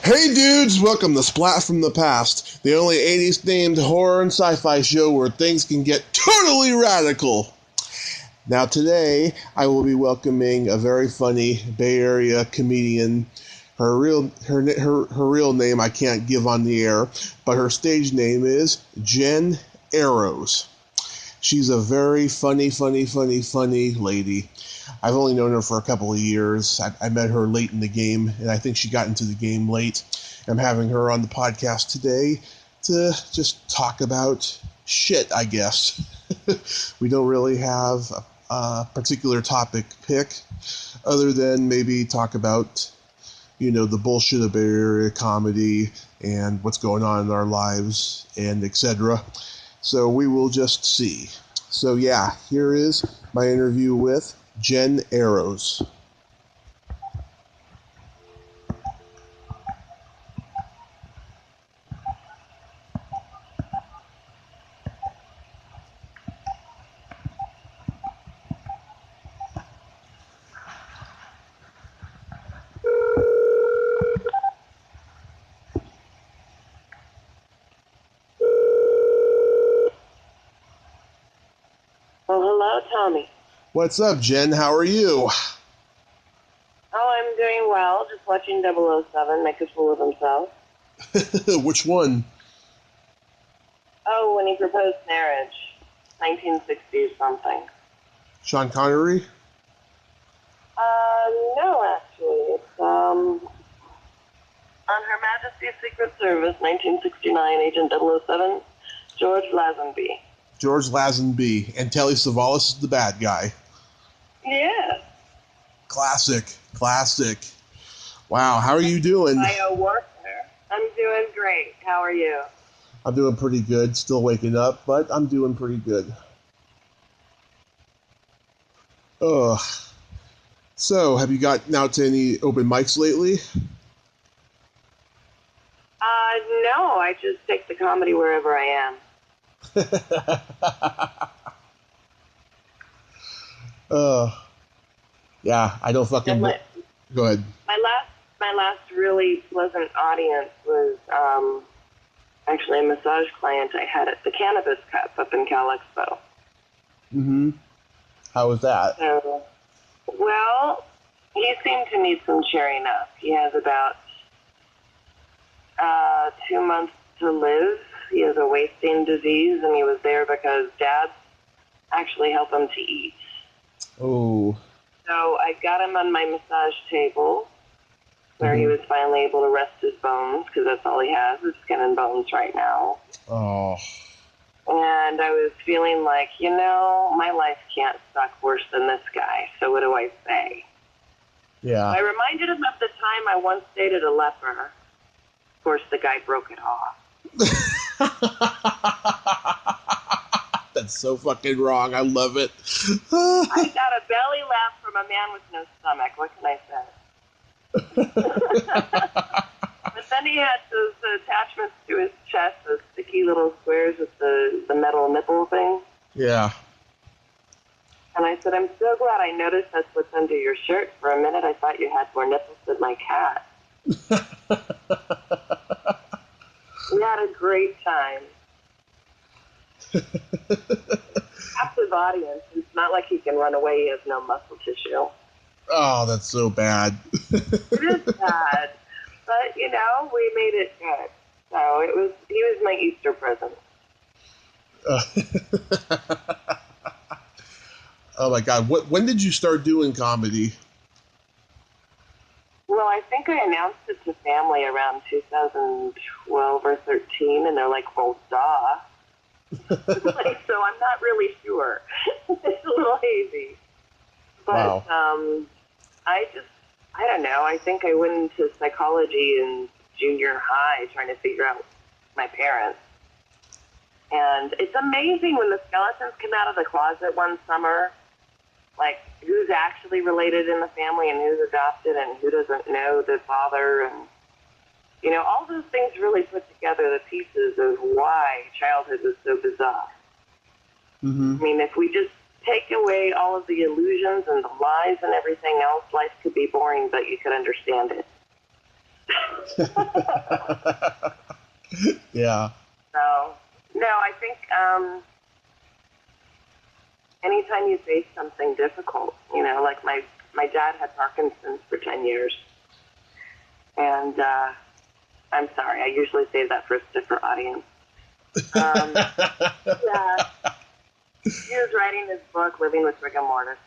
Hey dudes, welcome to Splat from the Past, the only 80s themed horror and sci-fi show where things can get totally radical. Now today, I will be welcoming a very funny Bay Area comedian. Her real name I can't give on the air, but her stage name is Jen Eros. She's a very funny lady. I've only known her for a couple of years. I met her late in the game, and I think she got into the game late. I'm having her on the podcast today to just talk about shit, I guess. We don't really have a particular topic pick, other than maybe talk about, the bullshit of Bay Area comedy and what's going on in our lives, and etc. So we will just see. So yeah, here is my interview with Jen Eros. Well, hello, Tommy. What's up, Jen? How are you? Oh, I'm doing well. Just watching 007 make a fool of himself. Which one? Oh, when he proposed marriage. 1960 something. Sean Connery? No, actually. It's, on Her Majesty's Secret Service, 1969, Agent 007, George Lazenby. George Lazenby. And Telly Savalas is the bad guy. Yeah. Classic. Wow, how are you doing? Bio-warfare. I'm doing great. How are you? I'm doing pretty good. Still waking up, but I'm doing pretty good. Ugh. So, have you gotten out to any open mics lately? No. I just take the comedy wherever I am. Yeah, I don't fucking... Go ahead. My last really pleasant audience was actually a massage client I had at the Cannabis Cup up in Cal Expo. Mm-hmm. How was that? So, well, he seemed to need some cheering up. He has about 2 months to live. He has a wasting disease, and he was there because Dad actually helped him to eat. Oh. So I got him on my massage table, where he was finally able to rest his bones, because that's all he has is skin and bones right now. Oh. And I was feeling like, my life can't suck worse than this guy, so what do I say? Yeah. I reminded him of the time I once dated a leper. Of course, the guy broke it off. That's so fucking wrong. I love it. I got a belly laugh from a man with no stomach. What can I say? But then he had those attachments to his chest, those sticky little squares with the metal nipple thing. Yeah. And I said, I'm so glad I noticed that's what's under your shirt. For a minute, I thought you had more nipples than my cat. We had a great time. Captive audience. It's not like he can run away. He has no muscle tissue. Oh, that's so bad. It is bad. But, we made it good. So he was my Easter present. Oh my God. When did you start doing comedy? Well, I think I announced it to family around 2012 or 13, and they're like, well, duh. So I'm not really sure. It's a little hazy. But wow. I don't know. I think I went into psychology in junior high trying to figure out my parents. And it's amazing when the skeletons come out of the closet one summer, like who's actually related in the family and who's adopted and who doesn't know the father. And, all those things really put together the pieces of why childhood was so bizarre. Mm-hmm. I mean, if we just take away all of the illusions and the lies and everything else, life could be boring, but you could understand it. Yeah. So, no, I think anytime you face something difficult, like my dad had Parkinson's for 10 years. And I'm sorry, I usually save that for a stiffer audience. Yeah, he was writing his book, Living with Rigor Mortis,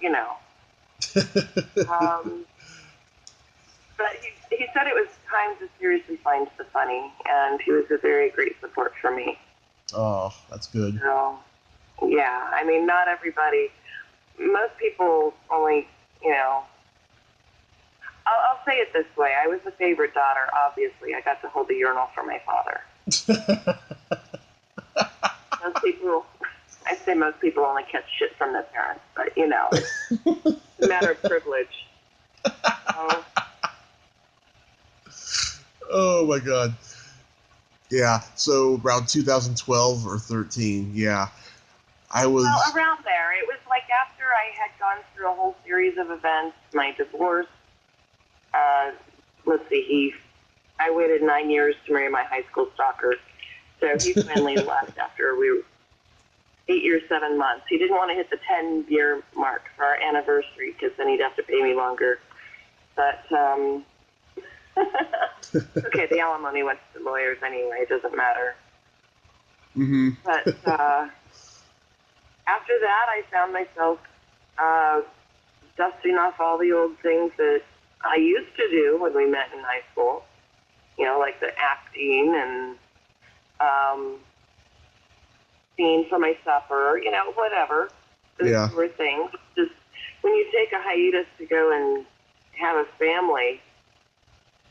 But he said it was time to seriously find the funny, and he was a very great support for me. Oh, that's good. So, yeah, I mean, not everybody, most people only, I'll say it this way. I was the favorite daughter, obviously. I got to hold the urinal for my father. I'd say most people only catch shit from their parents, but, it's a matter of privilege. Oh, my God. Yeah, so around 2012 or 13, yeah. Well, around there. It was like after I had gone through a whole series of events, my divorce. Let's see, I waited 9 years to marry my high school stalker. So he finally left after 8 years, 7 months. He didn't want to hit the 10-year mark for our anniversary because then he'd have to pay me longer. But, okay, the alimony went to the lawyers anyway. It doesn't matter. Mm-hmm. But after that, I found myself dusting off all the old things that I used to do when we met in high school, like the acting and seeing for my supper, whatever. Those were things. Just when you take a hiatus to go and have a family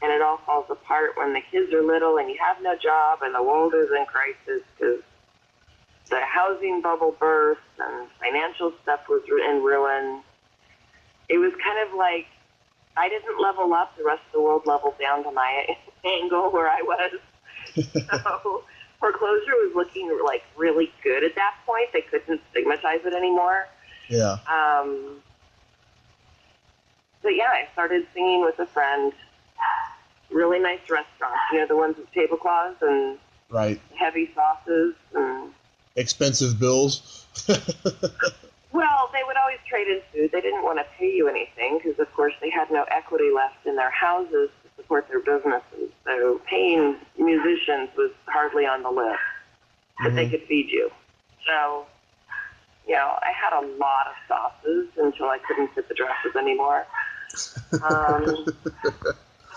and it all falls apart when the kids are little and you have no job and the world is in crisis because the housing bubble burst and financial stuff was in ruin. It was kind of like I didn't level up, the rest of the world leveled down to my angle where I was. So foreclosure was looking like really good at that point. They couldn't stigmatize it anymore. Yeah. But yeah, I started singing with a friend. Really nice restaurants, the ones with tablecloths and heavy sauces and expensive bills. Well, they would always trade in food. They didn't want to pay you anything because, of course, they had no equity left in their houses to support their businesses. So paying musicians was hardly on the list, but they could feed you. So, I had a lot of sauces until I couldn't fit the dresses anymore.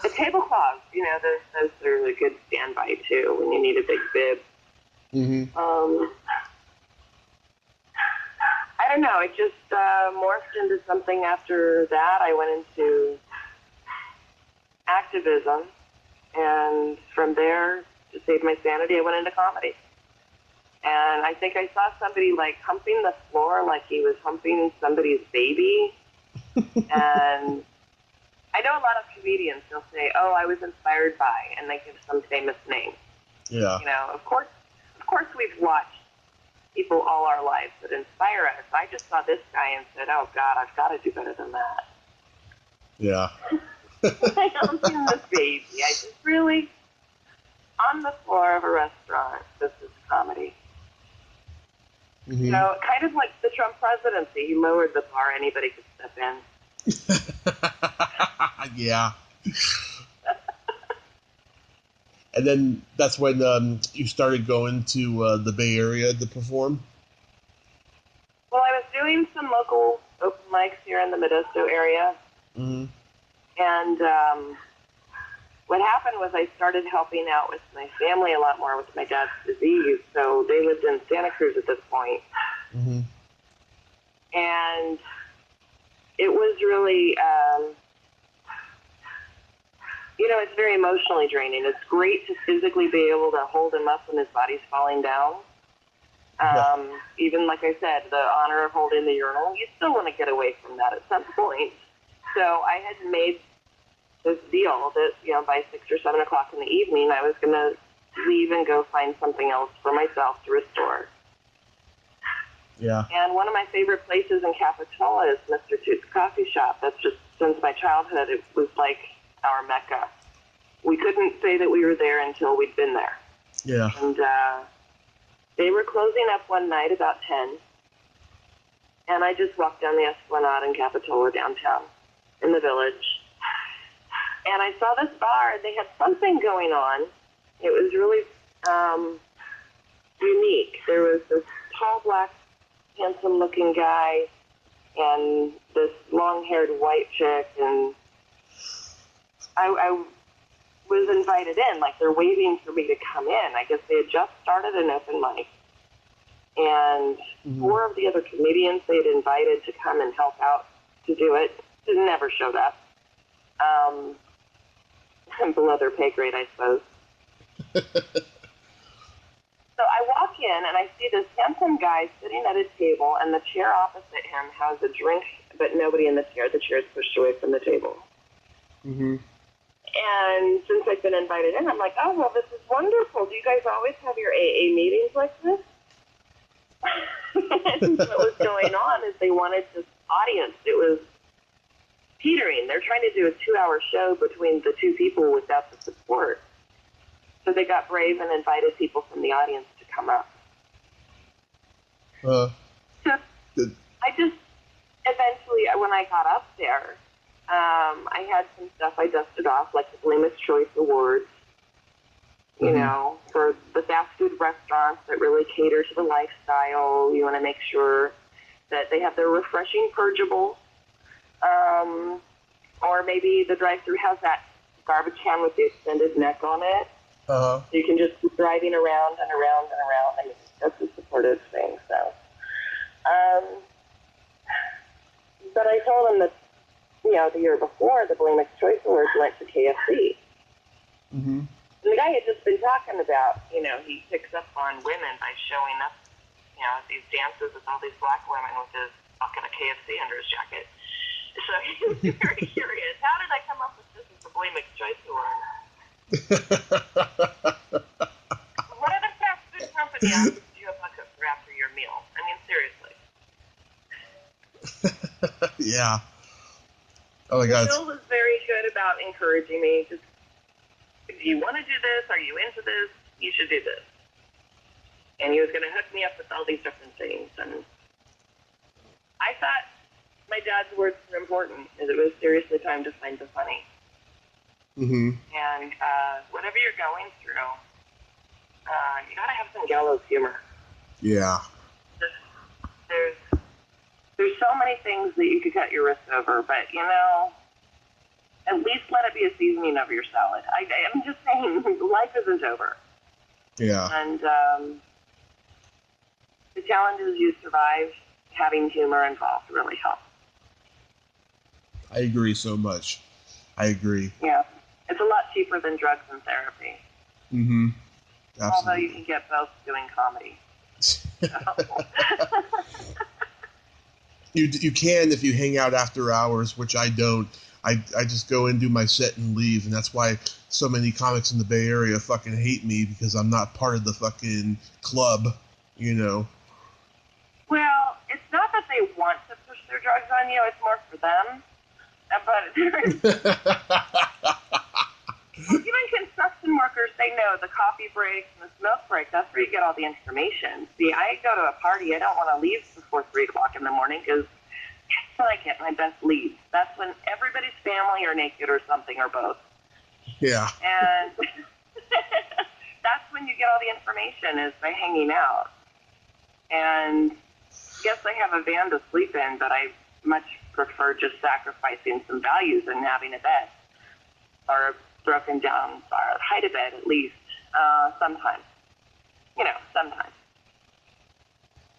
The tablecloths, those are a good standby, too, when you need a big bib. Mm-hmm. I don't know. It just morphed into something after that. I went into activism, and from there, to save my sanity, I went into comedy. And I think I saw somebody, humping the floor like he was humping somebody's baby. And I know a lot of comedians, they'll say, oh, I was inspired by, and they give some famous name. Yeah. Of course we've watched people all our lives that inspire us. I just saw this guy and said, oh, God, I've got to do better than that. Yeah. I don't see this baby. I just really, on the floor of a restaurant, this is comedy. Mm-hmm. So kind of like the Trump presidency, he lowered the bar, anybody could step in. Yeah. And then that's when you started going to the Bay Area to perform? Well, I was doing some local open mics here in the Modesto area. Mm-hmm. And what happened was I started helping out with my family a lot more with my dad's disease. So they lived in Santa Cruz at this point. Mm-hmm. And it was really... it's very emotionally draining. It's great to physically be able to hold him up when his body's falling down. Even, like I said, the honor of holding the urinal, you still want to get away from that at some point. So I had made this deal that, by 6 or 7 o'clock in the evening, I was going to leave and go find something else for myself to restore. Yeah. And one of my favorite places in Capitola is Mr. Toot's Coffee Shop. That's just, since my childhood, it was like our Mecca. we couldn't say that we were there until we'd been there. Yeah. And they were closing up one night about 10, and I just walked down the Esplanade in Capitola downtown in the Village, and I saw this bar, and they had something going on. It was really unique. There was this tall, black, handsome-looking guy and this long-haired white chick, and I was invited in. Like, they're waiting for me to come in. I guess they had just started an open mic, and 4 of the other comedians they had invited to come and help out to do it never showed up. Below their pay grade, I suppose. So I walk in, and I see this handsome guy sitting at a table, and the chair opposite him has a drink, but nobody in the chair. The chair is pushed away from the table. Mm-hmm. And since I've been invited in, I'm like, oh, well, this is wonderful. Do you guys always have your AA meetings like this? And what was going on is they wanted this audience. It was teetering. They're trying to do a 2-hour show between the 2 people without the support. So they got brave and invited people from the audience to come up. So I just, eventually, when I got up there, I had some stuff I dusted off, like the Blamous Choice Awards, you know, for the fast food restaurants that really cater to the lifestyle. You want to make sure that they have their refreshing purgeable. Or maybe the drive-thru has that garbage can with the extended neck on it. So you can just keep driving around and around and around. I mean, that's a supportive thing. So, but I told them that, you know, the year before, the Blamous Choice Awards went to KFC. And the guy had just been talking about, you know, he picks up on women by showing up, you know, at these dances with all these black women with his bucket of KFC under his jacket. So he was very curious. How did I come up with this as the Blamous Choice Award? What other fast food company do you have to cook for after your meal? I mean, seriously. Yeah. Oh my God. Bill was very good about encouraging me. Just, if you want to do this, are you into this? You should do this. And he was going to hook me up with all these different things. And I thought my dad's words were important, and it was seriously time to find the funny. And whatever you're going through, you got to have some gallows humor. Yeah. There's so many things that you could cut your wrist over, but, you know, at least let it be a seasoning of your salad. I'm just saying, life isn't over. Yeah. And the challenges you survive, having humor involved really helps. I agree so much. I agree. Yeah. It's a lot cheaper than drugs and therapy. Absolutely. Although you can get both doing comedy. You can if you hang out after hours, which I don't. I just go in, do my set, and leave, and that's why so many comics in the Bay Area fucking hate me, because I'm not part of the fucking club, you know. Well, it's not that they want to push their drugs on you, it's more for them. But even construction workers, they know the coffee breaks and the smoke break, that's where you get all the information. See, I go to a party, I don't want to leave before 3 o'clock in the morning, because that's when I get my best leads. That's when everybody's family are naked or something, or both. Yeah. And that's when you get all the information, is by hanging out. And yes, I have a van to sleep in, but I much prefer just sacrificing some values and having a bed, or a broken down hide a bed at least, sometimes. You know, sometimes.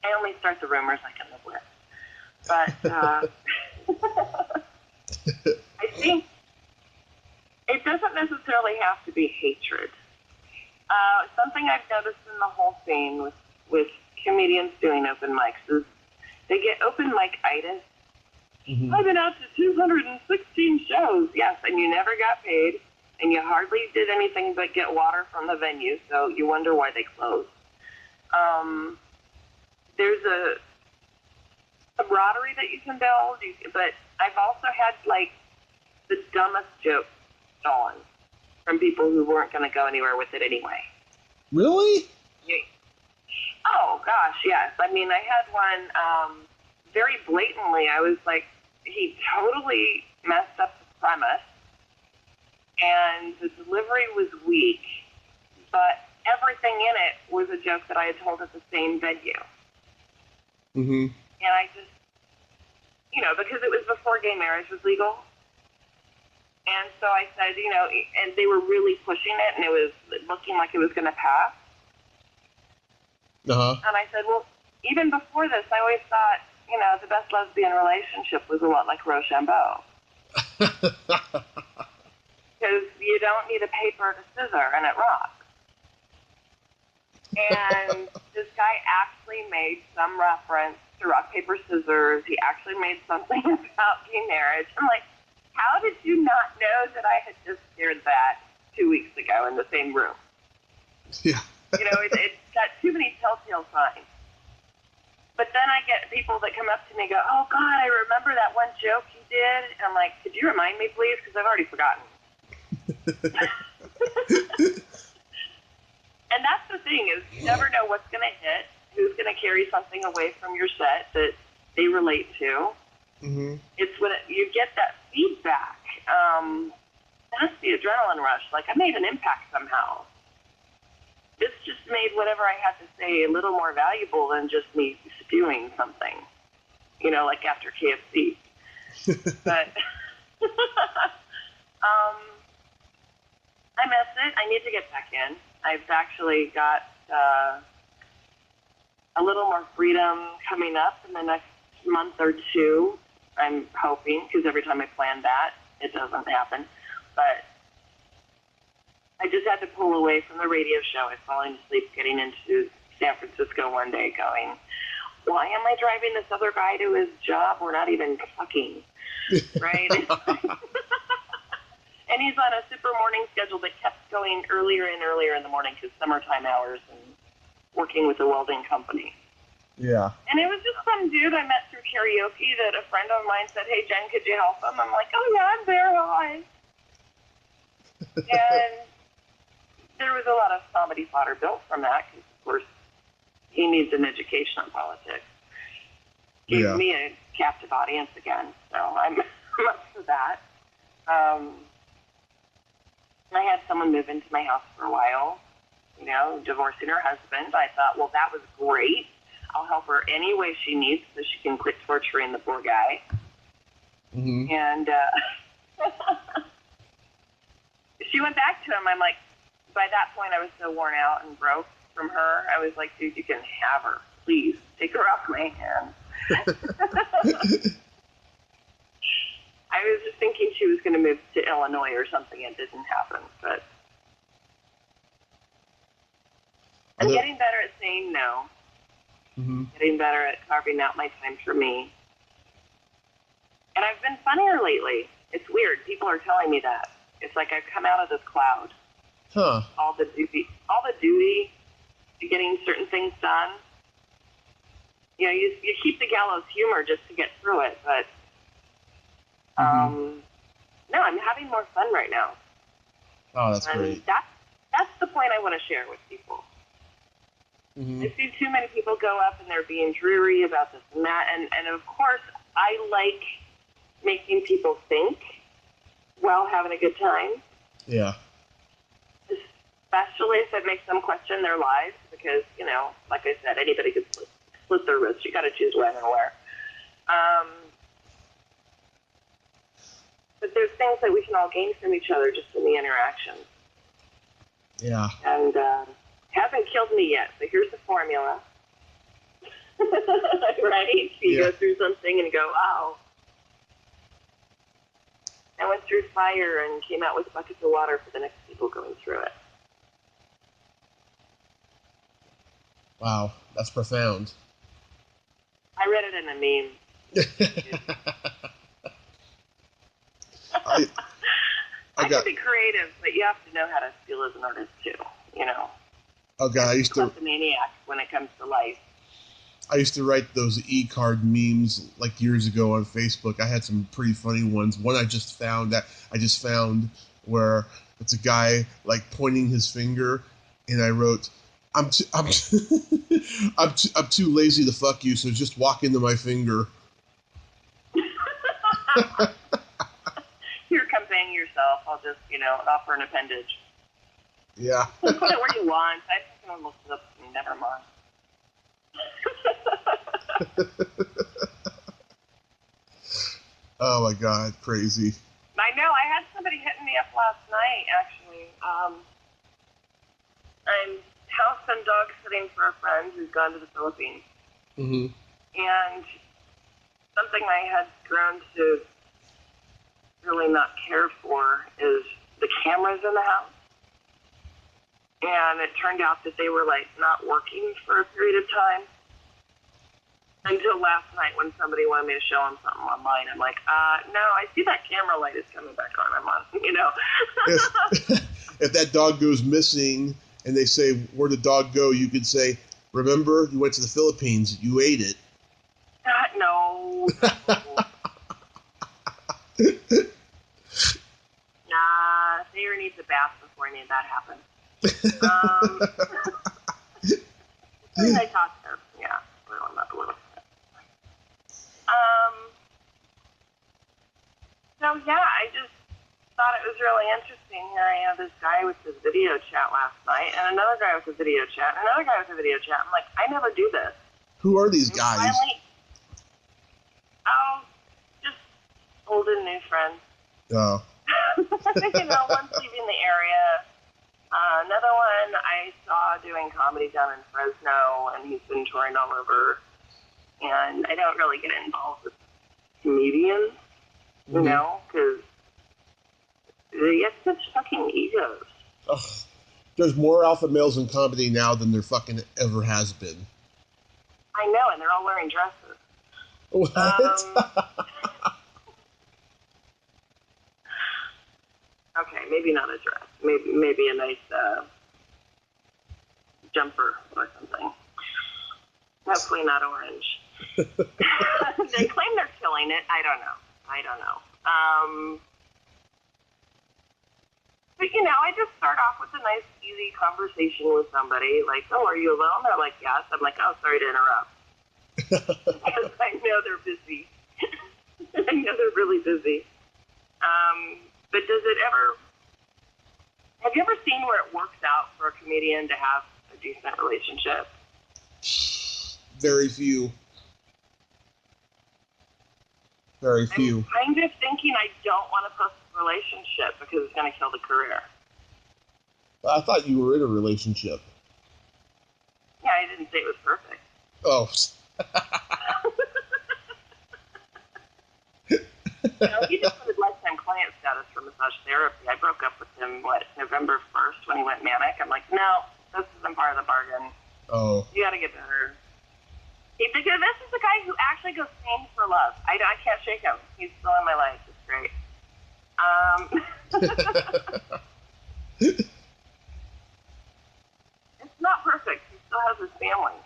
I only start the rumors I can live with. But I think it doesn't necessarily have to be hatred. Something I've noticed in the whole scene with comedians doing open mics is they get open mic-itis. I've been out to 216 shows, yes, and you never got paid, and you hardly did anything but get water from the venue, so you wonder why they closed. There's a camaraderie that you can build, but I've also had, like, the dumbest joke stolen. from people who weren't going to go anywhere with it anyway. Really? Yeah. Oh, gosh, yes. I mean, I had one very blatantly. I was like, he totally messed up the premise, and the delivery was weak, but everything in it was a joke that I had told at the same venue. Mm-hmm. And I just, because it was before gay marriage was legal. And so I said, and they were really pushing it, and it was looking like it was going to pass. Uh-huh. And I said, well, even before this, I always thought, the best lesbian relationship was a lot like Rochambeau. Because you don't need a paper to scissor, and it rocks. And this guy actually made some reference to rock, paper, scissors. He actually made something about gay marriage. I'm like, how did you not know that I had just shared that 2 weeks ago in the same room? Yeah. It's got too many telltale signs. But then I get people that come up to me and go, oh, God, I remember that one joke you did. And I'm like, could you remind me, please? Because I've already forgotten. And that's the thing, is you never know what's going to hit, who's going to carry something away from your set that they relate to. Mm-hmm. It's when you get that feedback. That's the adrenaline rush. Like, I made an impact somehow. This just made whatever I had to say a little more valuable than just me spewing something, like after KFC. But I miss it. I need to get back in. I've actually got a little more freedom coming up in the next month or two. I'm hoping, because every time I plan that, it doesn't happen. But I just had to pull away from the radio show. I was falling asleep getting into San Francisco one day going, why am I driving this other guy to his job? We're not even fucking, right? And he's on a super morning schedule that kept going earlier and earlier in the morning because summertime hours and working with a welding company. Yeah. And it was just some dude I met through karaoke that a friend of mine said, hey, Jen, could you help him? I'm like, oh, yeah, I'm there. Hi. And there was a lot of comedy fodder built from that because, of course, he needs an education on politics. Gave me a captive audience again, so I'm up for that. I had someone move into my house for a while, divorcing her husband. I thought, well, that was great. I'll help her any way she needs so she can quit torturing the poor guy. Mm-hmm. And she went back to him. I'm like, by that point, I was so worn out and broke from her. I was like, dude, you can have her. Please, take her off my hands. I was just thinking she was going to move to Illinois or something. It didn't happen, but I'm getting better at saying no. Mm-hmm. Getting better at carving out my time for me. And I've been funnier lately. It's weird. People are telling me that. It's like I've come out of this cloud. Huh. All the duty to getting certain things done. You keep the gallows humor just to get through it, but no, I'm having more fun right now. Oh, that's great. That's the point I want to share with people. Mm-hmm. I see too many people go up and they're being dreary about this and that, and of course I like making people think while having a good time. Yeah. Especially if it makes them question their lives, because, like I said, anybody could split their wrist. You got to choose when and where. But there's things that we can all gain from each other just in the interaction. Yeah. And hasn't killed me yet, so here's the formula. Right? You go through something and go, wow. I went through fire and came out with buckets of water for the next people going through it. Wow, that's profound. I read it in a meme. I can be creative, but you have to know how to feel as an artist too, Oh God, I used to kleptomaniac when it comes to life. I used to write those e-card memes like years ago on Facebook. I had some pretty funny ones. One I just found where It's a guy like pointing his finger, and I wrote, I'm too lazy to fuck you, so just walk into my finger. Here, come bang yourself. I'll just, offer an appendage. Yeah. Put it where you want. I think someone looked it up to me. Never mind. Oh my God, crazy. I know. I had somebody hitting me up last night, actually. I'm house and dog sitting for a friend who's gone to the Philippines. Mm-hmm. And something I had grown to really not care for is the cameras in the house. And it turned out that they were, not working for a period of time. Until last night when somebody wanted me to show them something online. I'm like, no, I see that camera light is coming back on. I'm on, If that dog goes missing and they say, where'd the dog go? You could say, remember, you went to the Philippines. You ate it. No. Nah, Thayer needs a bath before any of that happens. I talked to her. Yeah, I'm not a little. So yeah, I just thought it was really interesting. Here I have this guy with this video chat last night, and another guy with a video chat, and another guy with a video chat. I'm like, I never do this. Who are these guys? Finally, just old and new friends. Oh. One's leaving the area. Another one I saw doing comedy down in Fresno, and he's been touring all over. And I don't really get involved with comedians, because they get such fucking egos. Ugh. There's more alpha males in comedy now than there fucking ever has been. I know, and they're all wearing dresses. What? Okay, maybe not a dress. Maybe a nice jumper or something. Hopefully not orange. They claim they're killing it. I don't know. But, I just start off with a nice, easy conversation with somebody. Like, oh, are you alone? They're like, yes. I'm like, oh, sorry to interrupt. Because I know they're busy. I know they're really busy. But have you ever seen where it works out for a comedian to have a decent relationship? Very few. Very few. I'm kind of thinking I don't want to post a relationship because it's going to kill the career. I thought you were in a relationship. Yeah, I didn't say it was perfect. Oh. He just wanted lifetime client status for massage therapy. I broke up with him, November 1st when he went manic. I'm like, no, this isn't part of the bargain. Oh. You got to get better. Because this is the guy who actually goes pain for love. I can't shake him. He's still in my life. It's great. It's not perfect. He still has his family.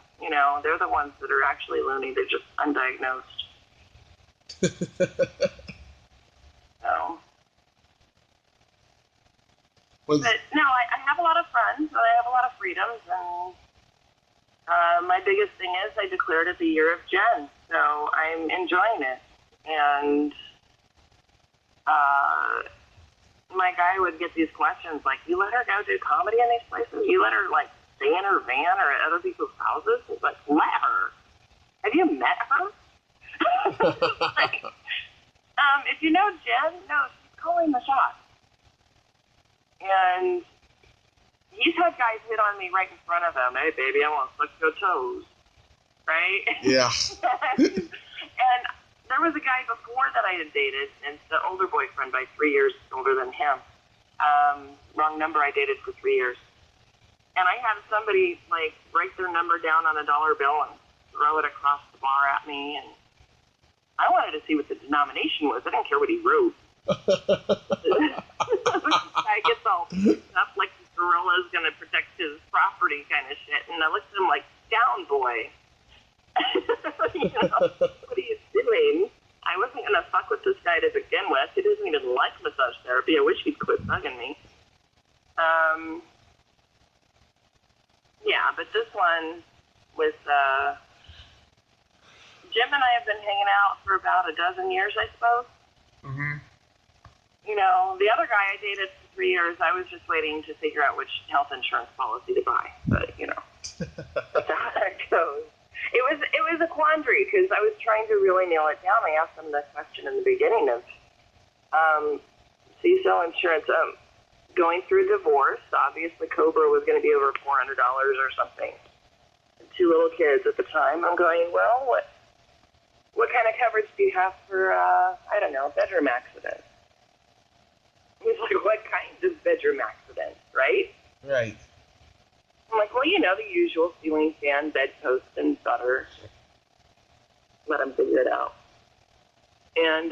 They're the ones that are actually loony. They're just undiagnosed. So. But no, I have a lot of friends. I have a lot of freedoms, and my biggest thing is I declared it the year of Jen, so I'm enjoying it. And my guy would get these questions like, you let her go do comedy in these places? You let her, stay in her van or at other people's houses? It's like, let her. Have you met her? If you know Jen, no, she's calling the shots. And he's had guys hit on me right in front of him. Hey, baby, I want to suck your toes. Right? Yeah. And there was a guy before that I had dated, and it's the older boyfriend by 3 years older than him. Wrong number, I dated for 3 years. And I had somebody, write their number down on a $1 bill and throw it across the bar at me. And I wanted to see what the denomination was. I didn't care what he wrote. I get all up like the gorilla's going to protect his property kind of shit. And I looked at him like, down, boy. What are you doing? I wasn't going to fuck with this guy to begin with. He doesn't even like massage therapy. I wish he'd quit bugging me. Yeah, but this one with Jim and I have been hanging out for about a dozen years, I suppose. Mm-hmm. You know, the other guy I dated for 3 years, I was just waiting to figure out which health insurance policy to buy. But, you know, that's how that goes. It was a quandary because I was trying to really nail it down. I asked him the question in the beginning of, so you sell insurance. Going through divorce, obviously Cobra was going to be over $400 or something. 2 little kids at the time. I'm going, well, what kind of coverage do you have for, I don't know, bedroom accidents? He's like, what kinds of bedroom accidents, right? Right. I'm like, well, you know, the usual ceiling fan, bedpost, and butter. Let him figure it out. And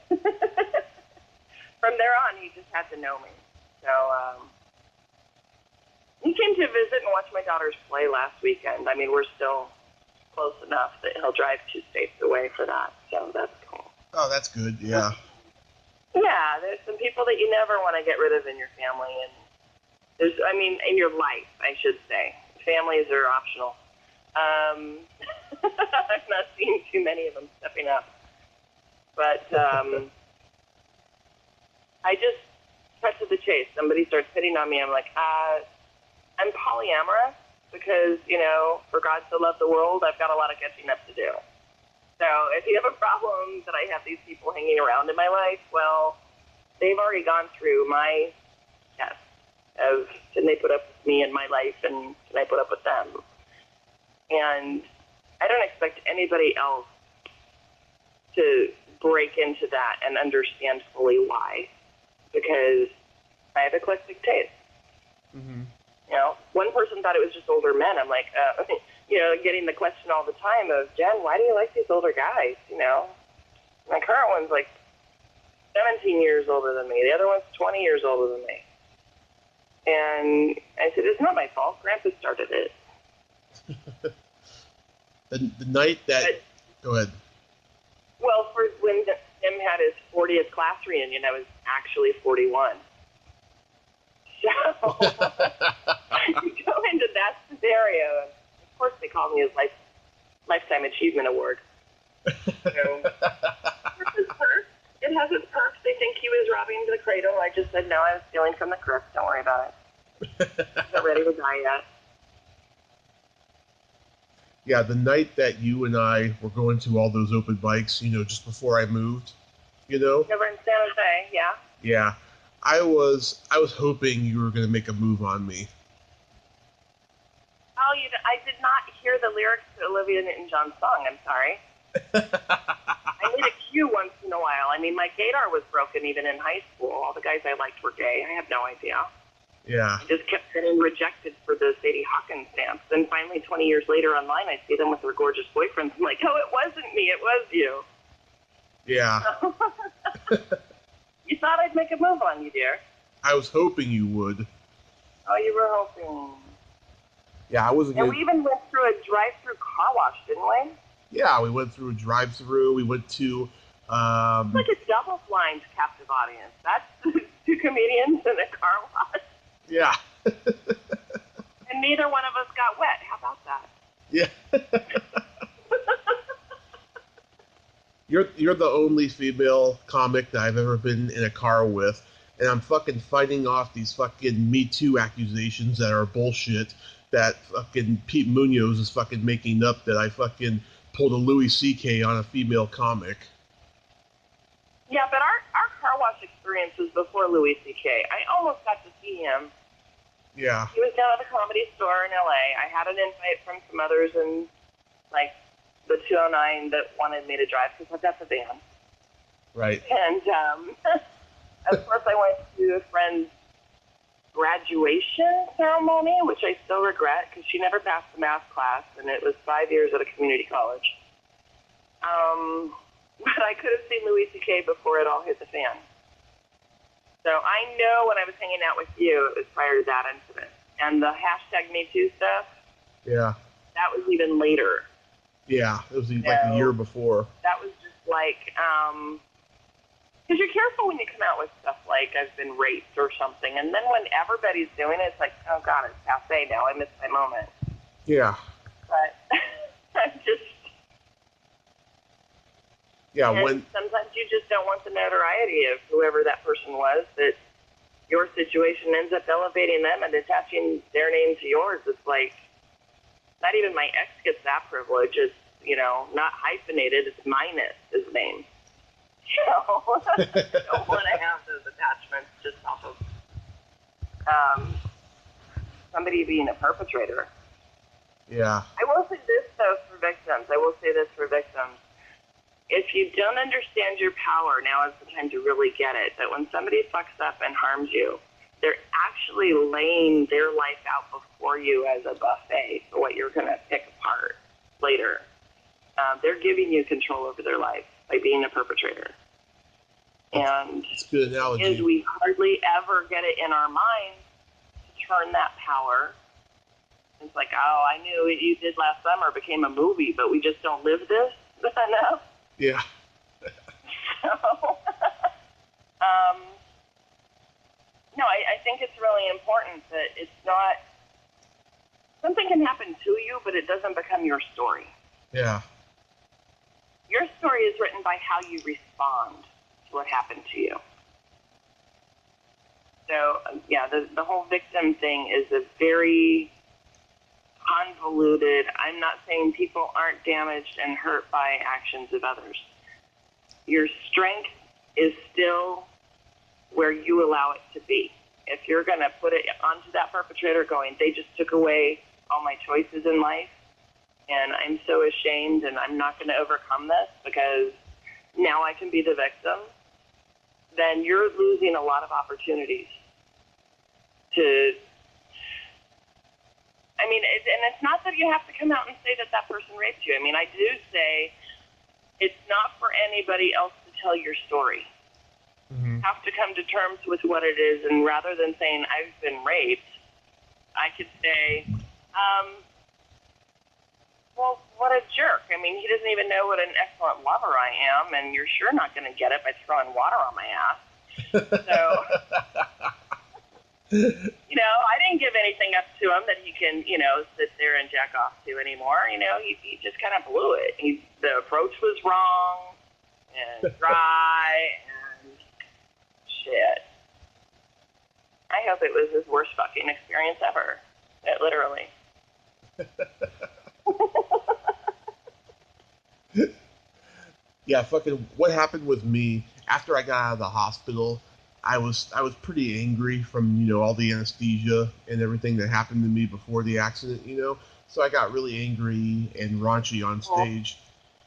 from there on, he just had to know me. So he came to visit and watch my daughters play last weekend. I mean, we're still close enough that he'll drive 2 states away for that. So that's cool. Oh, that's good. Yeah. Yeah, there's some people that you never want to get rid of in your family, and in your life, I should say. Families are optional. I've not seen too many of them stepping up, but I just cut to the chase. Somebody starts hitting on me. I'm like, I'm polyamorous because, you know, for God so loved the world, I've got a lot of catching up to do. So if you have a problem that I have these people hanging around in my life, well, they've already gone through my test of can they put up with me in my life and can I put up with them? And I don't expect anybody else to break into that and understand fully why, because I have eclectic taste. Mm-hmm. You know, one person thought it was just older men. I'm like, you know, getting the question all the time of, Jen, why do you like these older guys? You know, my current one's like 17 years older than me. The other one's 20 years older than me. And I said, it's not my fault. Grandpa started it. the night that... Go ahead. Well, for when Tim had his 40th class reunion, I was actually 41. So you go into that scenario, and of course they called me his Lifetime Achievement Award. So, it has its perks. They think he was robbing the cradle. I just said, no, I was stealing from the crypt. Don't worry about it. I'm not ready to die yet. Yeah, the night that you and I were going to all those open mics, you know, just before I moved, you know? Over in San Jose, yeah. Yeah. I was hoping you were going to make a move on me. Oh, I did not hear the lyrics to Olivia Newton-John's song. I'm sorry. I need a cue once in a while. I mean, my gaydar was broken even in high school. All the guys I liked were gay. I had no idea. Yeah. I just kept getting rejected for the Sadie Hawkins stamps. Then finally, 20 years later online, I see them with their gorgeous boyfriends. I'm like, oh, it wasn't me. It was you. Yeah. You thought I'd make a move on you, dear. I was hoping you would. Oh, you were hoping. Yeah, I wasn't. And we even went through a drive-through car wash, didn't we? Yeah, we went through a drive-through. We went to. It's like a double-blind captive audience. That's 2 comedians in a car wash. Yeah. And neither one of us got wet. How about that? Yeah. You're the only female comic that I've ever been in a car with, and I'm fucking fighting off these fucking Me Too accusations that are bullshit that fucking Pete Munoz is fucking making up that I fucking pulled a Louis C.K. on a female comic. Yeah, but our car wash experience was before Louis C.K. I almost got to see him. Yeah. He was down at the Comedy Store in L.A. I had an invite from some others in, like, the 209 that wanted me to drive because I've got the van. Right. And, of course, I went to a friend's graduation ceremony, which I still regret because she never passed the math class, and it was 5 years at a community college. But I could have seen Louis C.K. before it all hit the fan. So I know when I was hanging out with you, it was prior to that incident. And the hashtag #MeToo stuff, Yeah. that was even later. Yeah, it was like a year before. That was just like, Because you're careful when you come out with stuff like, I've been raped or something, and then when everybody's doing it, it's like, oh God, it's passé now, I missed my moment. Yeah. But I'm just... Yeah, and sometimes you just don't want the notoriety of whoever that person was, that your situation ends up elevating them and attaching their name to yours. It's like, not even my ex gets that privilege. It's, not hyphenated, it's minus his name. So, I don't want to have those attachments just off of somebody being a perpetrator. Yeah. I will say this, though, for victims. If you don't understand your power, now is the time to really get it. That when somebody fucks up and harms you, they're actually laying their life out before you as a buffet for what you're going to pick apart later. They're giving you control over their life by being a perpetrator. And that's a good analogy. we hardly ever get it in our minds to turn that power. It's like, oh, I knew what you did last summer became a movie, but we just don't live this enough. Yeah. So, no, I think it's really important that it's not, something can happen to you, but it doesn't become your story. Yeah. Your story is written by how you respond to what happened to you. So, yeah, the whole victim thing is a very convoluted. I'm not saying people aren't damaged and hurt by actions of others. Your strength is still where you allow it to be. If you're going to put it onto that perpetrator going, they just took away all my choices in life, and I'm so ashamed, and I'm not going to overcome this because now I can be the victim, then you're losing a lot of opportunities to... I mean, and it's not that you have to come out and say that person raped you. I mean, I do say it's not for anybody else to tell your story. Mm-hmm. You have to come to terms with what it is, and rather than saying, I've been raped, I could say, well, what a jerk. I mean, he doesn't even know what an excellent lover I am, and you're sure not going to get it by throwing water on my ass. So... I didn't give anything up to him that he can, sit there and jack off to anymore. He just kind of blew it. The approach was wrong and dry and shit. I hope it was his worst fucking experience ever. Literally. Yeah, fucking what happened with me after I got out of the hospital, I was pretty angry from, all the anesthesia and everything that happened to me before the accident, So I got really angry and raunchy on stage.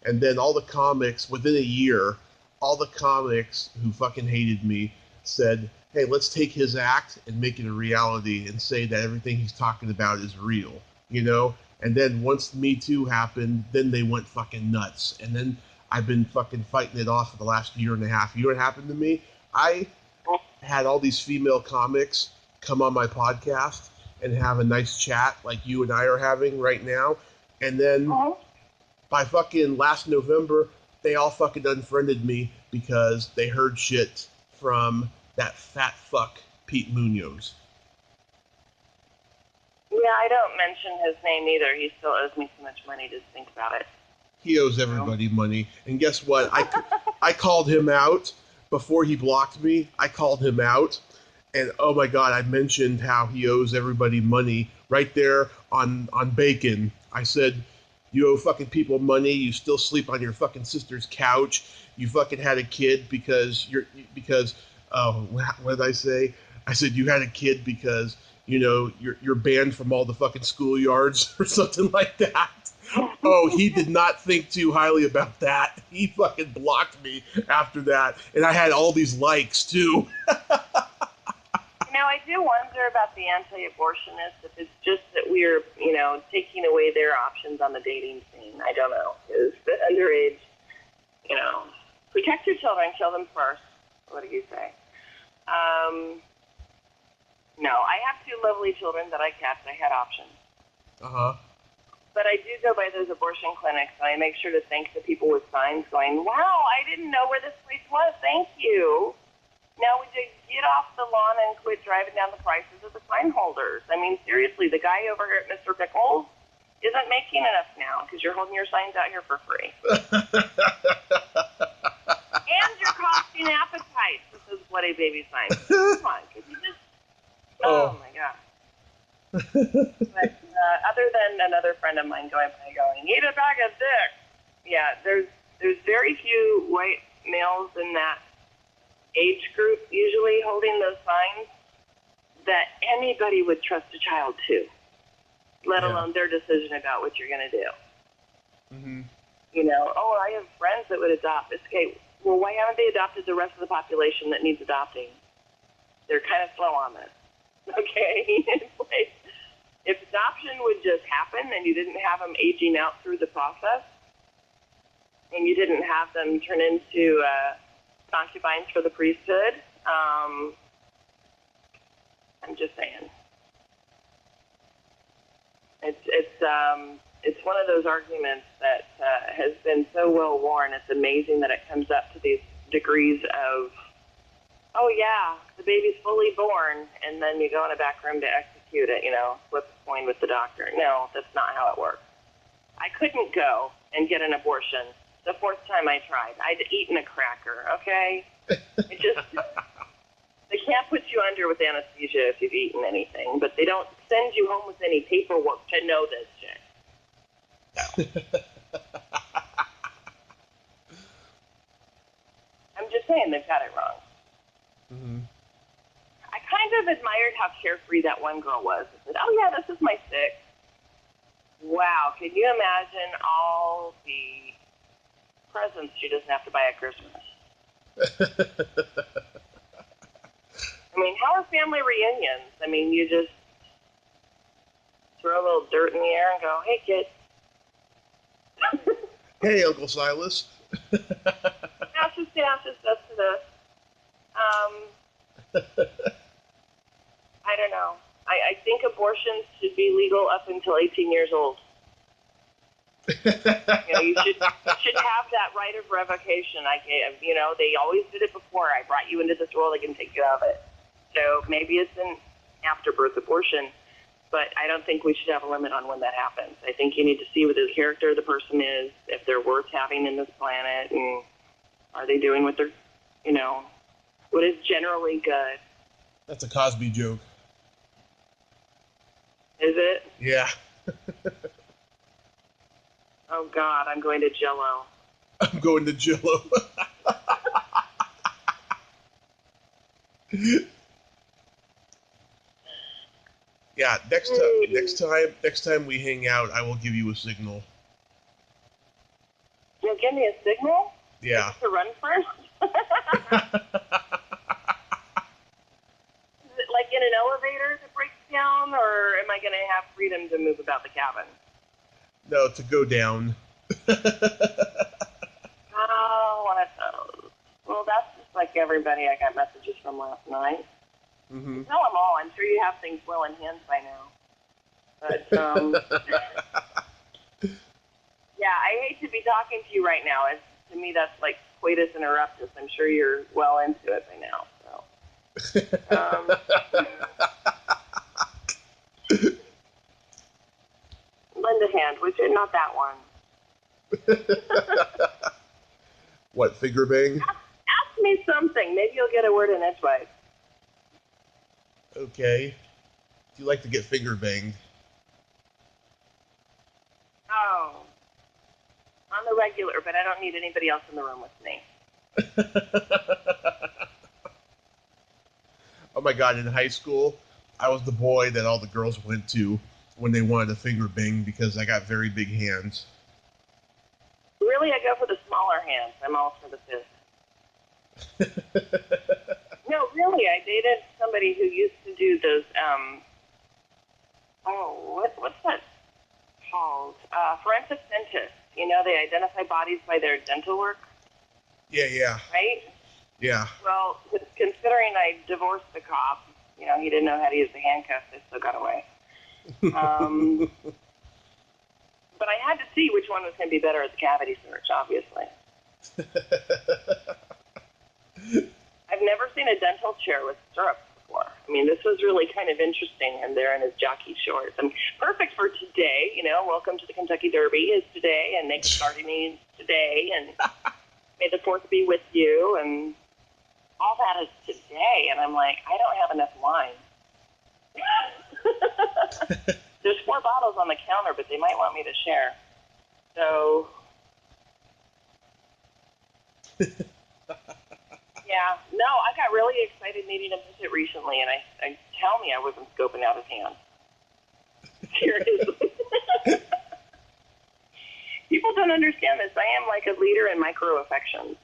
And then all the comics, within a year, all the comics who fucking hated me said, hey, let's take his act and make it a reality and say that everything he's talking about is real, And then once Me Too happened, then they went fucking nuts. And then I've been fucking fighting it off for the last year and a half. You know what happened to me? I had all these female comics come on my podcast and have a nice chat like you and I are having right now. And then by fucking last November, they all fucking unfriended me because they heard shit from that fat fuck Pete Munoz. Yeah, I don't mention his name either. He still owes me so much money to think about it. He owes everybody money. And guess what? I called him out. Before he blocked me, I called him out, and oh my God, I mentioned how he owes everybody money right there on Bacon. I said, you owe fucking people money, you still sleep on your fucking sister's couch, you fucking had a kid because what did I say? I said you had a kid because, you're banned from all the fucking schoolyards or something like that. Oh, he did not think too highly about that. He fucking blocked me after that. And I had all these likes, too. I do wonder about the anti-abortionists, if it's just that we're, taking away their options on the dating scene. I don't know. Because the underage, protect your children, kill them first. What do you say? No, I have two lovely children that I kept. I had options. Uh-huh. But I do go by those abortion clinics, and I make sure to thank the people with signs going, wow, I didn't know where this place was. Thank you. Now we just get off the lawn and quit driving down the prices of the sign holders. I mean, seriously, the guy over here at Mr. Pickles isn't making enough now because you're holding your signs out here for free. And you're costing appetites with those bloody baby signs. Come on, could you just... Oh my God. But other than another friend of mine going, eat a bag of dicks. Yeah, there's very few white males in that age group usually holding those signs that anybody would trust a child to, let alone their decision about what you're going to do. Mm-hmm. You know, I have friends that would adopt. It's okay. Well, why haven't they adopted the rest of the population that needs adopting? They're kind of slow on this. Okay? It's like, if adoption would just happen and you didn't have them aging out through the process and you didn't have them turn into concubines for the priesthood, I'm just saying. It's one of those arguments that has been so well worn. It's amazing that it comes up to these degrees of, oh yeah, the baby's fully born, and then you go in a back room to execute it, flip the coin with the doctor. No, that's not how it works. I couldn't go and get an abortion the fourth time I tried. I'd eaten a cracker, okay? It just, they can't put you under with anesthesia if you've eaten anything, but they don't send you home with any paperwork to know this shit. I'm just saying they've got it wrong. Mm-hmm. I kind of admired how carefree that one girl was. I said, oh yeah, this is my sixth. Wow, can you imagine all the presents she doesn't have to buy at Christmas? I mean, how are family reunions? I mean, you just throw a little dirt in the air and go, hey, kid. Hey, Uncle Silas. Ashes to ashes, dust to dust. I don't know. I think abortions should be legal up until 18 years old. You should have that right of revocation. They always did it before. I brought you into this world, I can take you out of it. So maybe it's an afterbirth abortion, but I don't think we should have a limit on when that happens. I think you need to see what the character of the person is, if they're worth having in this planet, and are they doing what they're, what is generally good. That's a Cosby joke. Is it? Yeah. Oh, God, I'm going to Jell-O. I'm going to Jell-O. Yeah, next time we hang out, I will give you a signal. You'll give me a signal? Yeah. To run first? Is it like in an elevator that breaks down, or am I going to have freedom to move about the cabin? No, to go down. Oh, one of those. Well, that's just like everybody I got messages from last night. Mm-hmm. Tell them all. I'm sure you have things well in hand by now. But, yeah, I hate to be talking to you right now. To me, that's like coitus interruptus. I'm sure you're well into it by now. So, lend a hand, would you? Not that one. What, finger bang? Ask me something. Maybe you'll get a word in edgewise. Okay. Do you like to get finger banged? Oh. On the regular, but I don't need anybody else in the room with me. Oh my God, in high school, I was the boy that all the girls went to when they wanted a finger bang because I got very big hands. Really, I go for the smaller hands. I'm all for the fist. No, really, I dated somebody who used to do those, what's that called? Forensic dentists. They identify bodies by their dental work. Yeah. Right? Yeah. Well, considering I divorced the cop, he didn't know how to use the handcuffs, I still got away. but I had to see which one was going to be better at the cavity search, obviously. I've never seen a dental chair with stirrups before. I mean, this was really kind of interesting, and there in his jockey shorts. And perfect for today, welcome to the Kentucky Derby is today, and Nick Sardini is today, and may the 4th be with you, and all that is today. And I'm like, I don't have enough wine. There's 4 bottles on the counter, but they might want me to share. So, yeah, no, I got really excited needing a visit recently, and I tell me I wasn't scoping out his hand. Seriously. People don't understand this. I am like a leader in microaffections.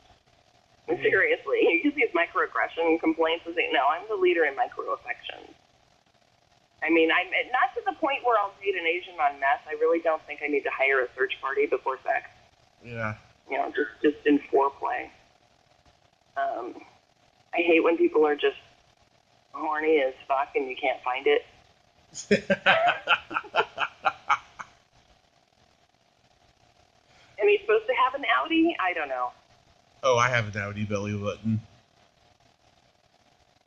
Seriously. You can see his microaggression complaints and say, no, I'm the leader in microaffections. I mean, I'm not to the point where I'll date an Asian on meth. I really don't think I need to hire a search party before sex. Yeah. Just in foreplay. I hate when people are just horny as fuck and you can't find it. Am I supposed to have an Audi? I don't know. Oh, I have an Audi belly button.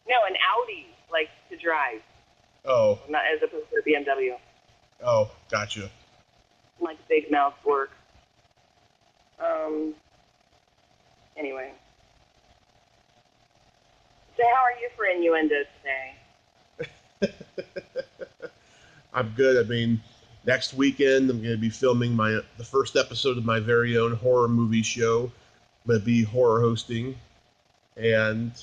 No, an Audi, like to drive. Oh. Not as opposed to a BMW. Oh, gotcha. Like big mouth work. Anyway. So how are you for innuendo today? I'm good. I mean, next weekend I'm going to be filming the first episode of my very own horror movie show. I'm going to be horror hosting. And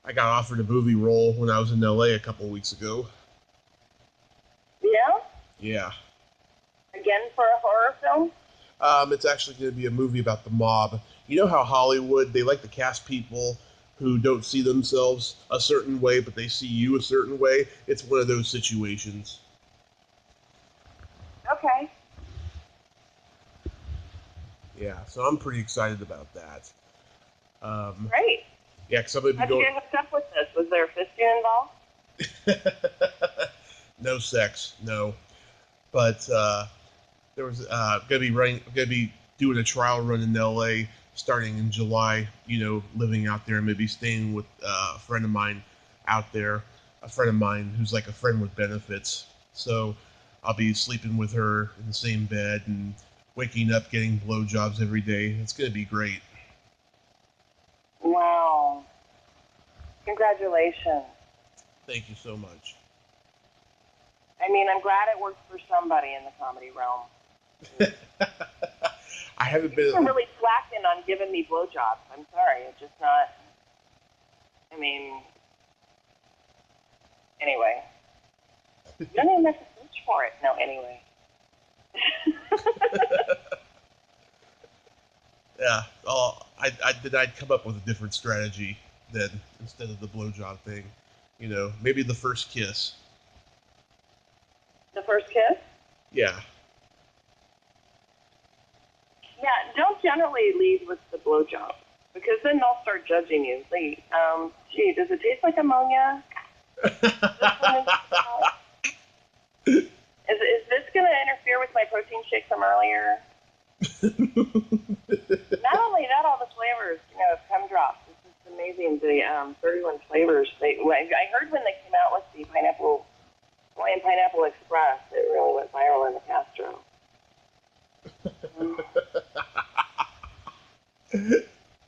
I got offered a movie role when I was in LA a couple weeks ago. Yeah? Yeah. Again for a horror film? It's actually going to be a movie about the mob. You know how Hollywood, they like to cast people who don't see themselves a certain way, but they see you a certain way? It's one of those situations. Okay. Yeah, so I'm pretty excited about that. Great. Yeah, because I'm going to be How'd you get hooked up with this? Was there a fisting involved? No sex, no. But there was going to be doing a trial run in LA starting in July. Living out there and maybe staying with a friend of mine out there. A friend of mine who's like a friend with benefits. So I'll be sleeping with her in the same bed and waking up getting blowjobs every day. It's going to be great. Wow. Congratulations. Thank you so much. I mean, I'm glad it works for somebody in the comedy realm. I haven't been... You're really slacking on giving me blowjobs. I'm sorry. It's just not... I mean... Anyway. You don't even have to search for it. No, anyway. Yeah. I'd come up with a different strategy then instead of the blowjob thing. Maybe the first kiss. The first kiss? Yeah. Yeah, don't generally lead with the blowjob, because then they'll start judging you. Like, gee, does it taste like ammonia? Is this going to interfere with my protein shake from earlier? Not only that, all the flavors, cum drops. This is amazing. The 31 flavors. I heard when they came out with the Hawaiian Pineapple Express, it really went viral in the Castro.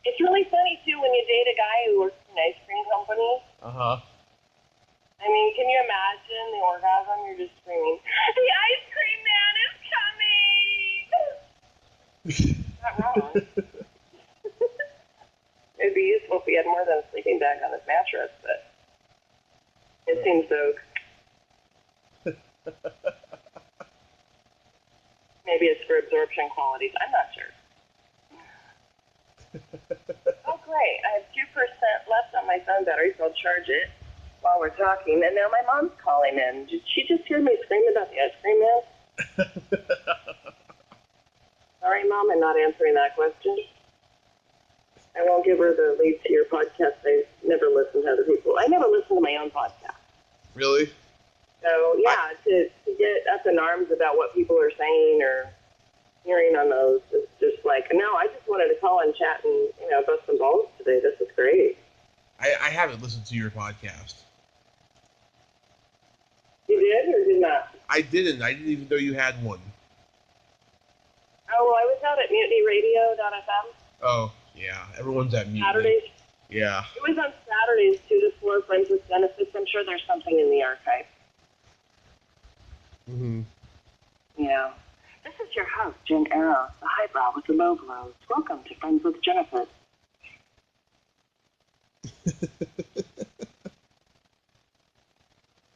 It's really funny, too, when you date a guy who works in an ice cream company. Uh-huh. I mean, can you imagine the orgasm? You're just screaming, the ice cream man is coming! Not wrong. It'd be useful if he had more than a sleeping bag on his mattress, but it seems so. Maybe it's for absorption qualities. I'm not sure. Oh, great. I have 2% left on my phone battery, so I'll charge it while we're talking. And now my mom's calling in. Did she just hear me scream about the ice cream man? Sorry, Mom, I'm not answering that question. I won't give her the lead to your podcast. I never listen to other people. I never listen to my own podcast. Really? So, yeah, to get up in arms about what people are saying or hearing on those. It's just like, no, I just wanted to call and chat and, bust some balls today. This is great. I haven't listened to your podcast. You did or did not? I didn't. I didn't even know you had one. Oh, well, I was out at mutinyradio.fm. Oh, yeah. Everyone's at Mutiny. Saturdays. Yeah. It was on Saturdays, 2 to 4, Friends with Benefits. I'm sure there's something in the archive. Mm-hmm. Yeah. This is your host, Jen Eros, the highbrow with the low blows. Welcome to Friends with Benefits.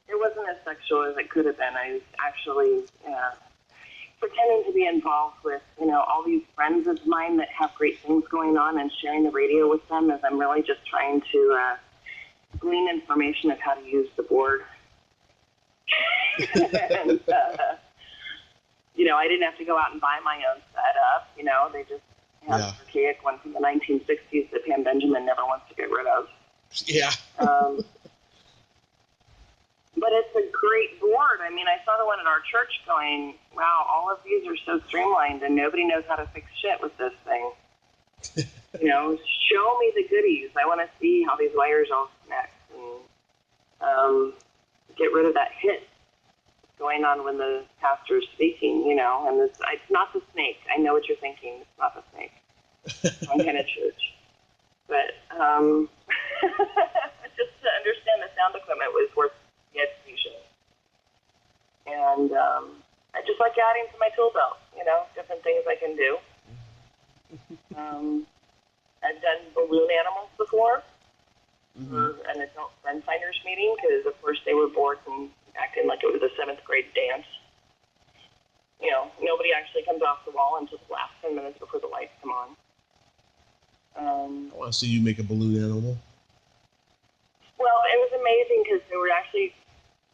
It wasn't as sexual as it could have been. I was actually pretending to be involved with, all these friends of mine that have great things going on and sharing the radio with them as I'm really just trying to glean information of how to use the board. And, I didn't have to go out and buy my own setup. They just have an archaic one from the 1960s that Pam Benjamin never wants to get rid of. Yeah. But it's a great board. I mean, I saw the one at our church going, wow, all of these are so streamlined and nobody knows how to fix shit with this thing. Show me the goodies. I want to see how these wires all connect and get rid of that hit going on when the pastor is speaking, and it's not the snake. I know what you're thinking. It's not the snake. I'm kind of church. But just to understand the sound equipment was worth the education. And I just like adding to my tool belt, different things I can do. I've done balloon animals before for an adult friend finders meeting because, of course, they were bored and acting like it was a 7th grade dance. Nobody actually comes off the wall until the last 10 minutes before the lights come on. I want to see you make a balloon animal. Well, it was amazing because they were actually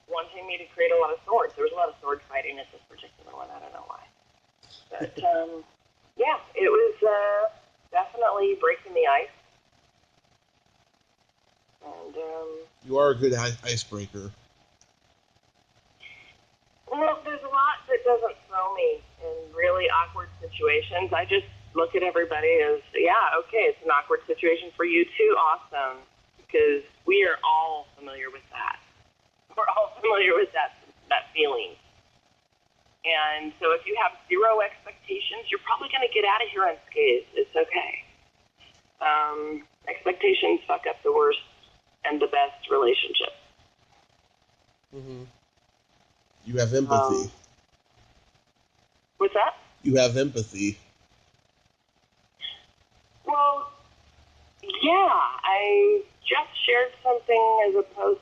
wanting me to create a lot of swords. There was a lot of sword fighting at this particular one. I don't know why. But, yeah, it was definitely breaking the ice. And, you are a good icebreaker. Well, there's a lot that doesn't throw me in really awkward situations. I just look at everybody as, yeah, okay, it's an awkward situation for you too. Awesome. Because we are all familiar with that. We're all familiar with that feeling. And so if you have zero expectations, you're probably going to get out of here unscathed. It's okay. Expectations fuck up the worst and the best relationships. Mm-hmm. You have empathy. What's that? You have empathy. Well, yeah, I just shared something as a post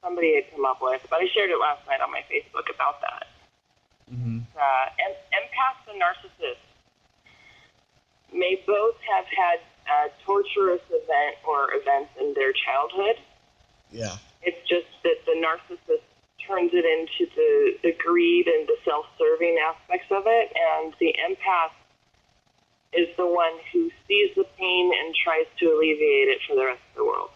somebody had come up with, but I shared it last night on my Facebook about that. Mm-hmm. Empaths and narcissists may both have had a torturous event or events in their childhood. Yeah. It's just that the narcissist turns it into the greed and the self-serving aspects of it, and the empath is the one who sees the pain and tries to alleviate it for the rest of the world.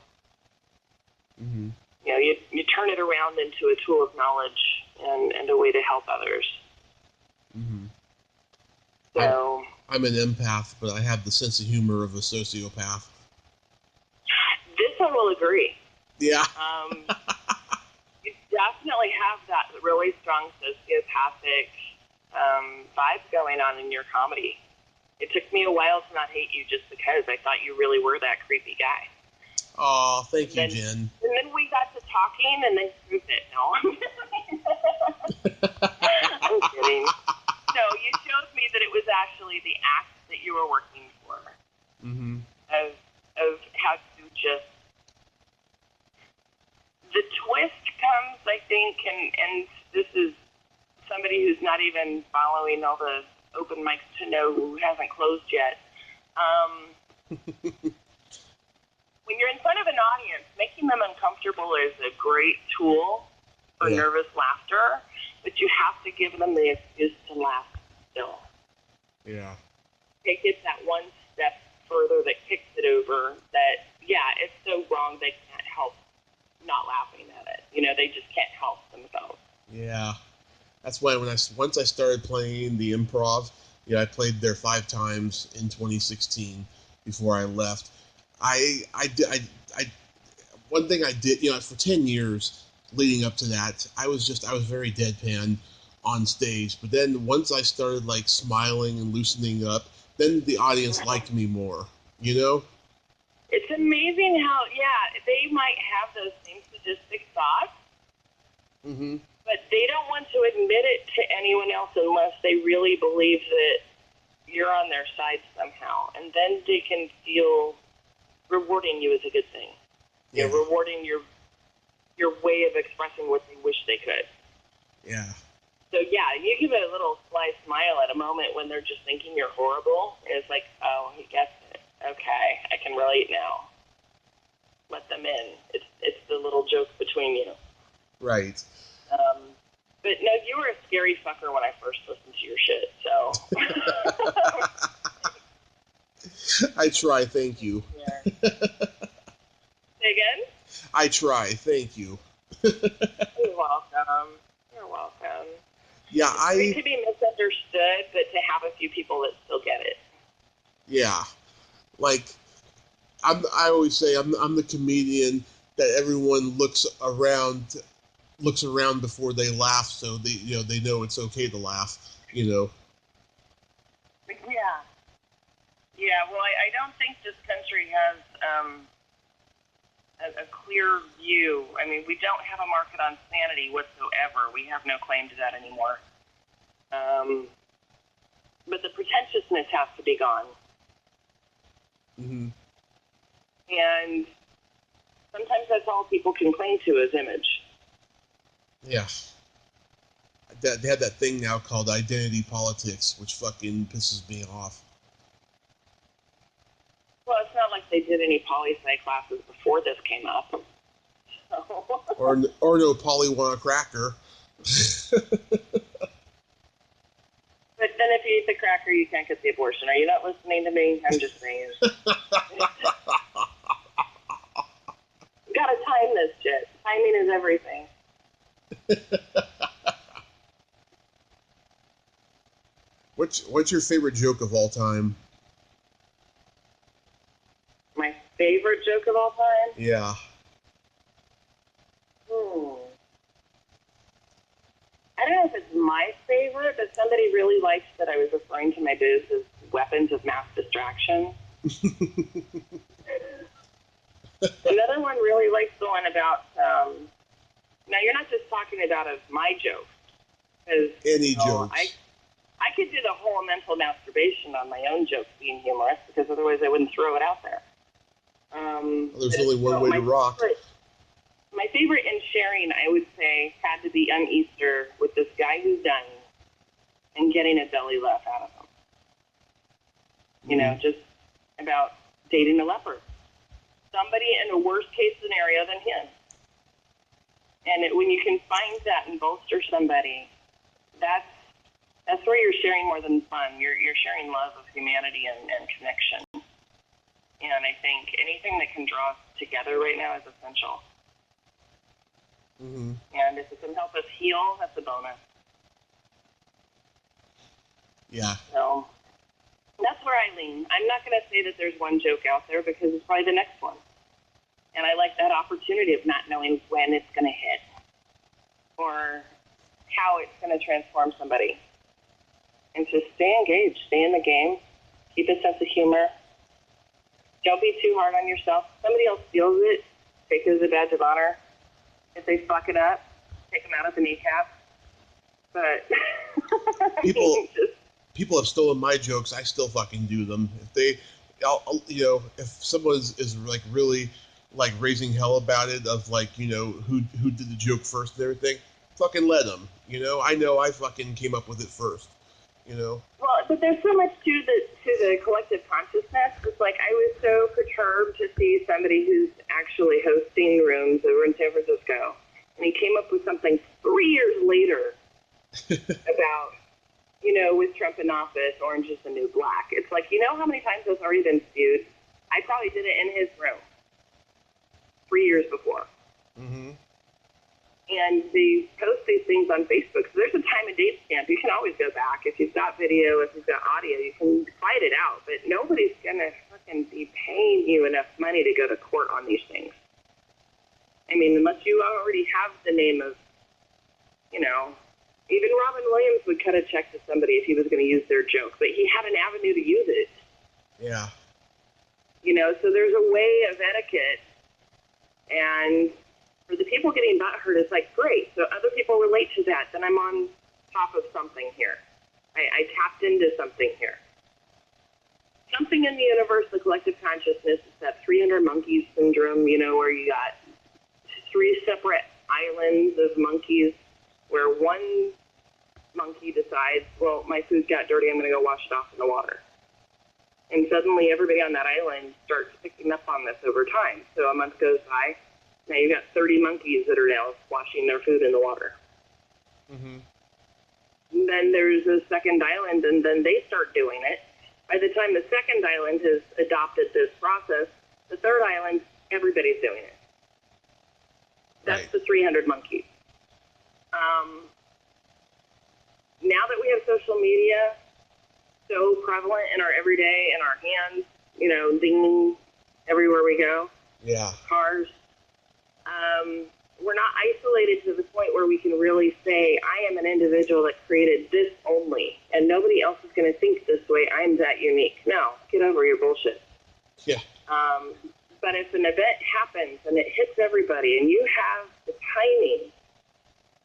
Mm-hmm. You turn it around into a tool of knowledge and a way to help others. Mm-hmm. So I'm an empath, but I have the sense of humor of a sociopath. This I will agree. Yeah. You definitely have that really strong sociopathic vibe going on in your comedy. It took me a while to not hate you just because I thought you really were that creepy guy. Oh, thank you, Jen. And then we got to talking, and they proved it. No, I'm kidding. No, you showed me that it was actually the act that you were working for. Mm-hmm. Of how to just... The twist comes, I think, and this is somebody who's not even following all the open mics to know who hasn't closed yet. When you're in front of an audience, making them uncomfortable is a great tool for nervous laughter, but you have to give them the excuse to laugh still. Yeah. Take it that one step further that kicks it over that, it's so wrong they can't help not laughing at it. They just can't help themselves. Yeah. That's why once I started playing the Improv, I played there 5 times in 2016 before I left. I one thing I did, for 10 years leading up to that, I was very deadpan on stage. But then once I started like smiling and loosening up, then the audience liked me more, It's amazing how, they might have those same sadistic thoughts, Mm-hmm. but they don't want to admit it to anyone else unless they really believe that you're on their side somehow. And then they can feel rewarding you is a good thing. Yeah. Rewarding your way of expressing what they wish they could. Yeah. So, you give it a little sly smile at a moment when they're just thinking you're horrible. And it's like, oh, he gets it. Okay, I can relate now. Let them in. It's the little joke between you. Right. But no, you were a scary fucker when I first listened to your shit, so. I try, thank you. Yeah. Say again? I try, thank you. You're welcome. You're welcome. Yeah, it's great to be misunderstood, but to have a few people that still get it. Yeah. Like, I always say I'm the comedian that everyone looks around before they laugh, so they know it's okay to laugh. Yeah. Yeah. Well, I don't think this country has a clear view. I mean, we don't have a market on sanity whatsoever. We have no claim to that anymore. But the pretentiousness has to be gone. Mm-hmm. And sometimes that's all people can cling to is image. Yeah. They have that thing now called identity politics, which fucking pisses me off. Well, it's not like they did any poli-sci classes before this came up. So. or no poly want a cracker. But then if you eat the cracker, you can't get the abortion. Are you not listening to me? I'm just saying. You gotta time this shit. Timing is everything. What's your favorite joke of all time? My favorite joke of all time? Yeah. I don't know if it's my favorite, but somebody really liked that I was referring to my boobs as weapons of mass distraction. Another one really likes the one about, now you're not just talking about of my jokes. Any jokes. I could do the whole mental masturbation on my own jokes being humorous, because otherwise I wouldn't throw it out there. There's only one way to rock. My favorite in sharing, I would say, had to be on Easter with this guy who's dying and getting a belly laugh out of him. You know, just about dating a leper. Somebody in a worse case scenario than him. And when you can find that and bolster somebody, that's where you're sharing more than fun. You're sharing love of humanity and connection. And I think anything that can draw us together right now is essential. Mm-hmm. And if it can help us heal, that's a bonus. Yeah. So that's where I lean. I'm not going to say that there's one joke out there because it's probably the next one. And I like that opportunity of not knowing when it's going to hit or how it's going to transform somebody. And just stay engaged, stay in the game, keep a sense of humor. Don't be too hard on yourself. Somebody else feels it. Take it as a badge of honor. If they fuck it up, take them out at the kneecap. But people have stolen my jokes. I still fucking do them. If someone is like really like raising hell about it, of like who did the joke first and everything, fucking let them. I know I fucking came up with it first. Well, but there's so much to the collective consciousness. It's like I was so perturbed to see somebody who's actually hosting rooms over in San Francisco, and he came up with something 3 years later about, with Trump in office, Orange is the New Black. It's like, how many times that's already been spewed? I probably did it in his room 3 years before. Mm-hmm. And they post these things on Facebook. So there's a time of day go back. If you've got video, if you've got audio, you can fight it out. But nobody's going to fucking be paying you enough money to go to court on these things. I mean, unless you already have the name of, even Robin Williams would cut a check to somebody if he was going to use their joke, but he had an avenue to use it. Yeah. So there's a way of etiquette, and for the people getting butthurt, it's like, great, so other people relate to that, then I'm on top of something here. I tapped into something here. Something in the universe, the collective consciousness, is that 300 monkeys syndrome, where you got 3 separate islands of monkeys where one monkey decides, well, my food got dirty, I'm going to go wash it off in the water. And suddenly everybody on that island starts picking up on this over time. So a month goes by, now you've got 30 monkeys that are now washing their food in the water. Mm-hmm. And then there's a second island, and then they start doing it. By the time the second island has adopted this process, the third island, everybody's doing it. That's right. The 300 monkeys. Now that we have social media so prevalent in our everyday, in our hands, dinging everywhere we go. Yeah. Cars. We're not isolated to the point where we can really say, I am an individual that created this only, and nobody else is going to think this way. I'm that unique. No, get over your bullshit. Yeah. But if an event happens and it hits everybody, and you have the timing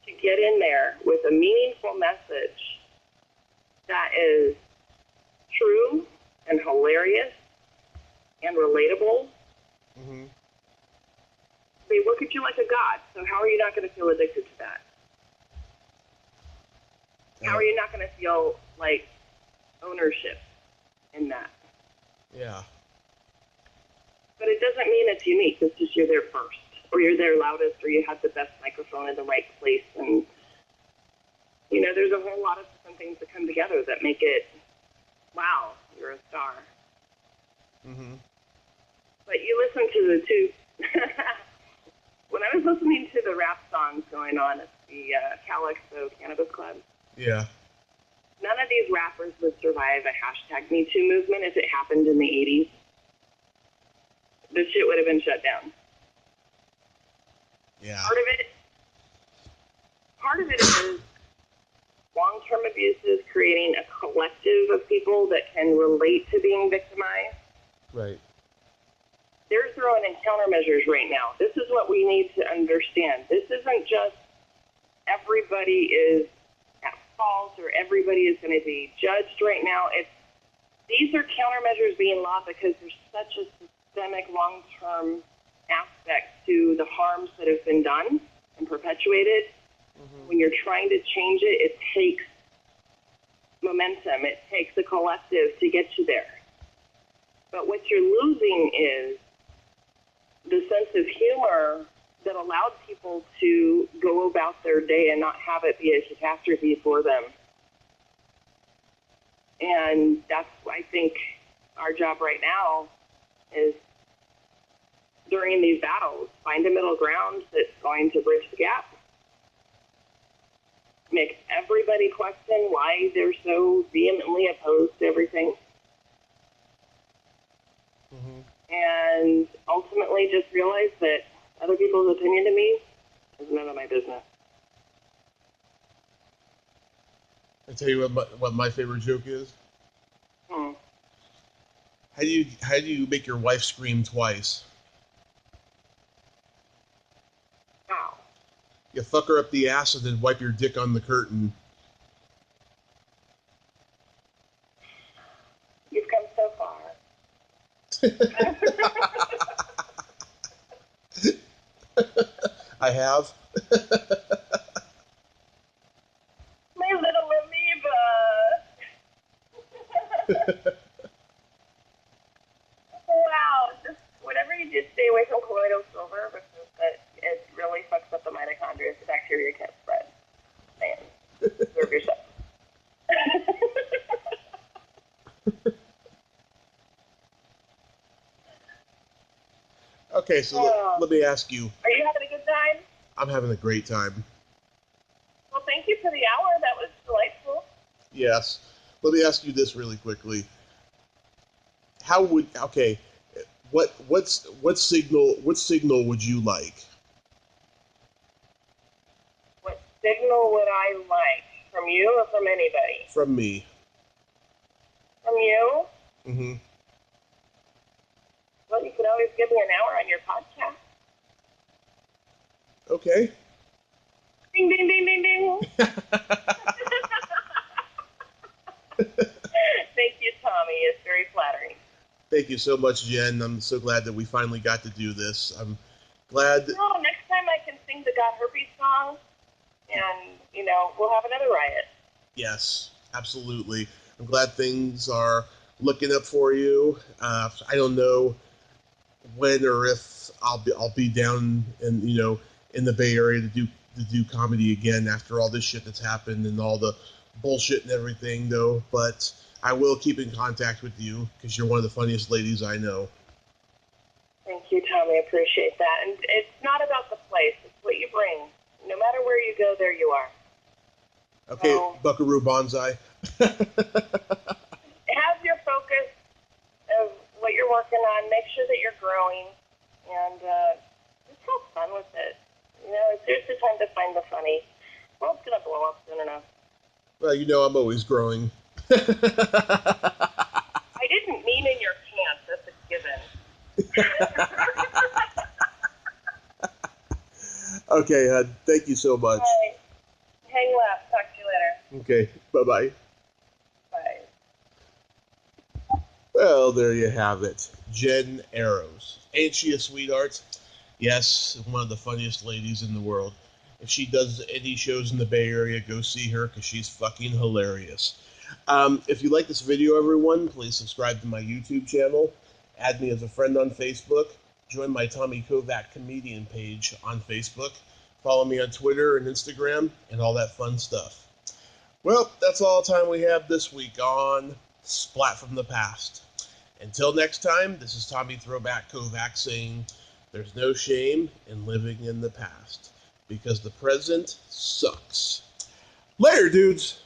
to get in there with a meaningful message that is true and hilarious and relatable, Mm-hmm. they look at you like a god. So how are you not going to feel addicted to that? How are you not going to feel like ownership in that? Yeah. But it doesn't mean it's unique. It's just you're there first, or you're there loudest, or you have the best microphone in the right place. And, there's a whole lot of different things that come together that make it, wow, you're a star. Mm-hmm. But you listen to the two. When I was listening to the rap songs going on at the Calixto Cannabis Club, Yeah. none of these rappers would survive a hashtag Me Too movement if it happened in the 80s. This shit would have been shut down. Yeah. Part of it is long-term abuse is creating a collective of people that can relate to being victimized. Right. They're throwing in countermeasures right now. This is what we need to understand. This isn't just everybody is at fault or everybody is going to be judged right now. These are countermeasures being law because there's such a systemic long-term aspect to the harms that have been done and perpetuated. Mm-hmm. When you're trying to change it, it takes momentum. It takes a collective to get you there. But what you're losing is the sense of humor that allowed people to go about their day and not have it be a catastrophe for them. And that's, I think, our job right now is during these battles, find a middle ground that's going to bridge the gap. Make everybody question why they're so vehemently opposed to everything. Mm-hmm. And ultimately just realize that other people's opinion to me is none of my business. I tell you what my favorite joke is. How do you make your wife scream twice? How? You fuck her up the ass and then wipe your dick on the curtain. You've come so far. I have. My little amoeba. Wow. Just whatever you do, stay away from colloidal silver because it really fucks up the mitochondria. The bacteria can't spread. Man, serve yourself. Okay, so let me ask you. Are you having a good time? I'm having a great time. Well, thank you for the hour. That was delightful. Yes. Let me ask you this really quickly. What signal would you like? What signal would I like? From you or from anybody? From me. From you? Mm-hmm. Well, you could always give me an hour on your podcast. Okay. Ding, ding, ding, ding, ding. Thank you, Tommy. It's very flattering. Thank you so much, Jen. I'm so glad that we finally got to do this. I'm glad. Oh, next time I can sing the Got Herpes song, and, we'll have another riot. Yes, absolutely. I'm glad things are looking up for you. I don't know when or if I'll be down in the Bay Area to do comedy again after all this shit that's happened and all the bullshit and everything, though. But I will keep in contact with you because you're one of the funniest ladies I know. Thank you, Tommy. I appreciate that. And it's not about the place; it's what you bring. No matter where you go, there you are. Okay, so, Buckaroo Banzai. Have your focus of what you're working on. Make sure that you're growing, and just have fun with it. It's the time to find the funny. The world's gonna blow up soon enough. Well, I'm always growing. I didn't mean in your pants. That's a given. Okay, thank you so much. Bye. Hang left. Talk to you later. Okay, bye-bye. Bye. Well, there you have it. Jen Eros. Ain't she a sweetheart? Yes, one of the funniest ladies in the world. If she does any shows in the Bay Area, go see her because she's fucking hilarious. If you like this video, everyone, please subscribe to my YouTube channel. Add me as a friend on Facebook. Join my Tommy Kovac comedian page on Facebook. Follow me on Twitter and Instagram and all that fun stuff. Well, that's all the time we have this week on Splat from the Past. Until next time, this is Tommy Throwback Kovac saying there's no shame in living in the past because the present sucks. Later, dudes!